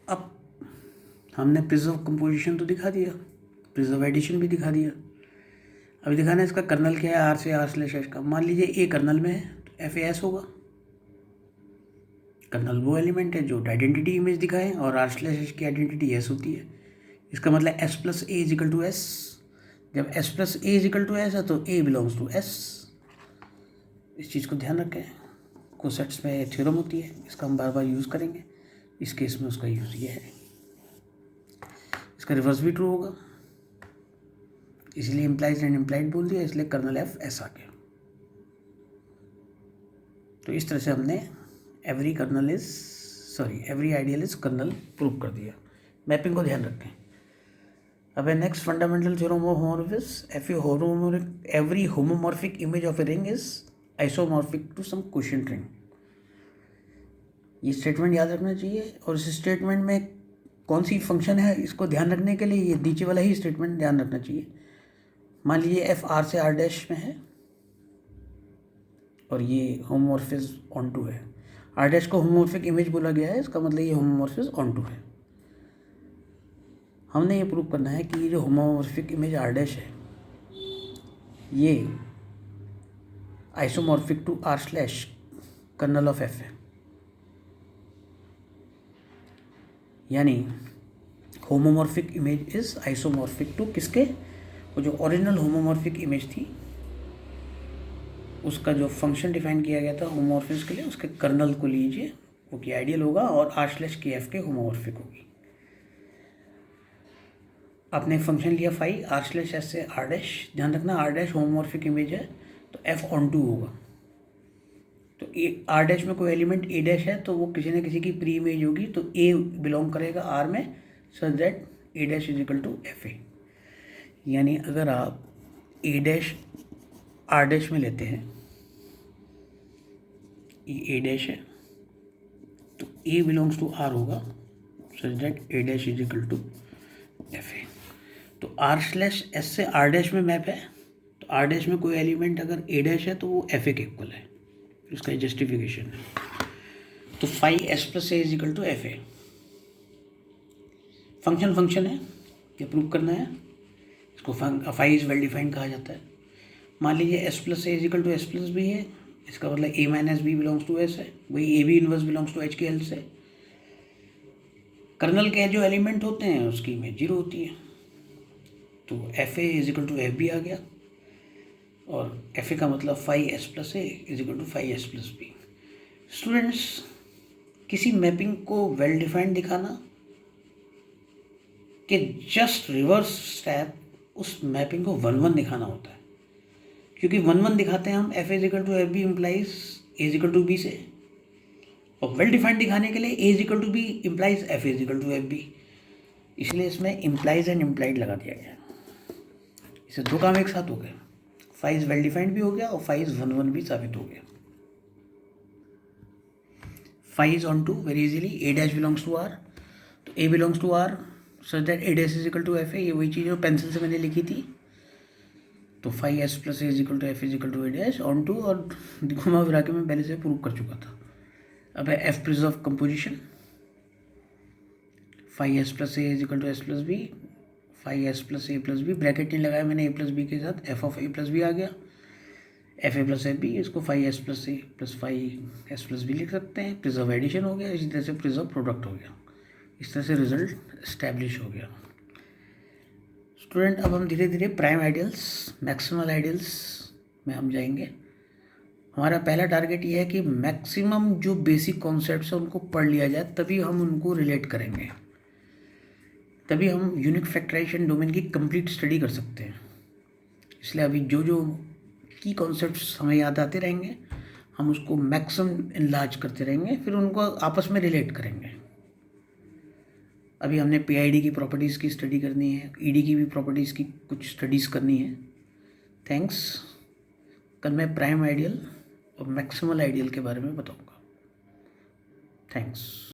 अब हमने preserve composition तो दिखा दिया, प्रिजर्व एडिशन भी दिखा दिया। अभी दिखाना है इसका कर्नल क्या है, आर से आर स्लैश एस का। मान लीजिए ए कर्नल में है तो एफ ए एस होगा। कर्नल वो एलिमेंट है जो आइडेंटिटी इमेज दिखाए और आर स्लैश एस की आइडेंटिटी एस होती है। इसका मतलब S plus A is equal to S. जब S plus A is equal to S है तो ए बिलोंग्स टू एस। इस चीज़ को ध्यान रखें, कोसेट्स में थ्योरम होती है, इसका हम बार बार यूज़ करेंगे। इस केस में उसका यूज़ ये है। इसका रिवर्स भी ट्रू होगा, इसलिए इम्प्लाइज एंड इम्प्लाइड बोल दिया, इसलिए कर्नल एफ एस आ गया। तो इस तरह से हमने every ideal is kernel prove कर दिया। मैपिंग को ध्यान रखें। अब है next fundamental theorem of homomorphism. Every homomorphic image of a ring is isomorphic to some quotient ring. ये स्टेटमेंट याद रखना चाहिए। और इस स्टेटमेंट में कौन सी फंक्शन है, इसको ध्यान रखने के लिए ये नीचे वाला ही स्टेटमेंट ध्यान रखना चाहिए। मान लीजिए एफ आर से आर डैश में है और ये होमोमॉर्फिज्म ऑन टू है। आर डैश को होमोमॉर्फिक इमेज बोला गया है, इसका मतलब ये होमोमॉर्फिज्म ऑन टू है। हमने ये प्रूव करना है कि ये जो होमोमॉर्फिक इमेज आर डैश है ये isomorphic to R slash kernel of F है। यानी homomorphic image is isomorphic to किसके, वो जो ओरिजिनल होमोमॉर्फिक इमेज थी उसका जो फंक्शन डिफाइन किया गया था होमोमॉर्फिज्म के लिए, उसके कर्नल को लीजिए, वो की आइडियल होगा और आर स्लैश के एफ के होमोमॉर्फिक होगी। आपने फंक्शन लिया फाई आर स्लैश एस से आर डैश। ध्यान रखना आर डैश होमोमॉर्फिक इमेज है तो एफ ऑन टू होगा। तो ए आर डैश में कोई एलिमेंट ए डैश है तो वो किसी न किसी की प्री इमेज होगी, तो ए बिलोंग करेगा आर में such that A dash is equal to F A. यानी अगर आप ए डैश आर डैश में लेते हैं, ये ए डैश है तो ए बिलोंग्स टू आर होगा such that A dash is equal to F A. तो आर स्लैश एस से आर डैश में मैप है तो आर डैश में कोई एलिमेंट अगर ए डैश है तो वो एफ ए के इक्वल है, इसका जस्टिफिकेशन है। तो phi S plus A is equal to F A. Function है, ये प्रूव करना है। इसको फाई इज वेल डिफाइंड कहा जाता है। मान लीजिए S plus A is equal to S plus B है, इसका मतलब A minus B belongs to S है, वही A B inverse belongs to H के हेल्प से। कर्नल के जो एलिमेंट होते हैं उसकी इमेज जीरो होती है, तो F A is equal to F B आ गया। और एफ ए का मतलब phi S plus A is equal to phi S plus B. Students, किसी मैपिंग को वेल डिफाइंड दिखाना कि जस्ट रिवर्स स्टेप उस मैपिंग को 1-1 दिखाना होता है। क्योंकि 1-1 दिखाते हैं हम F is equal to F B implies A is equal to B से, और वेल डिफाइंड दिखाने के लिए A is equal to B implies F is equal to F B, इसलिए इसमें इम्प्लाइज एंड इम्प्लाइड लगा दिया गया। इससे दो काम एक साथ हो गए, फाइज वेल डिफाइंड भी हो गया और फाइज 1-1 भी साबित हो गया। फाइज ऑन टू वेरी इजीली, A dash belongs to R, तो A belongs to R such that A dash is equal to F A. ये वही चीज़ जो पेंसिल से मैंने लिखी थी। तो phi S plus A is equal to F is equal to A dash onto, और घुमा फिरा के मैं पहले से प्रूव कर चुका था। अब है F preserve composition. Phi S plus A is equal to S plus B, phi S plus A plus B, bracket नहीं लगाया मैंने ए प्लस बी के साथ, F of A plus B आ गया, F A plus F B, इसको phi S plus A plus phi S plus B लिख सकते हैं। प्रिजर्व एडिशन हो गया, इसी तरह से प्रिजर्व प्रोडक्ट हो गया। इस तरह से रिजल्ट इस्टेब्लिश हो गया। स्टूडेंट, अब हम धीरे धीरे प्राइम आइडियल्स, मैक्सिमल आइडियल्स में हम जाएंगे। हमारा पहला टारगेट ये है कि मैक्सिमम जो बेसिक कॉन्सेप्ट्स हैं उनको पढ़ लिया जाए, तभी हम उनको रिलेट करेंगे, तभी हम यूनिक फैक्टराइजेशन डोमेन की कंप्लीट स्टडी कर सकते हैं। इसलिए अभी जो जो की कॉन्सेप्ट्स हमें याद आते रहेंगे हम उसको मैक्सिमम इनलार्ज करते रहेंगे, फिर उनको आपस में रिलेट करेंगे। अभी हमने पीआईडी की प्रॉपर्टीज़ की स्टडी करनी है, ईडी की भी प्रॉपर्टीज़ की कुछ स्टडीज़ करनी है। थैंक्स। कल मैं प्राइम आइडियल और मैक्सिमल आइडियल के बारे में बताऊंगा। थैंक्स।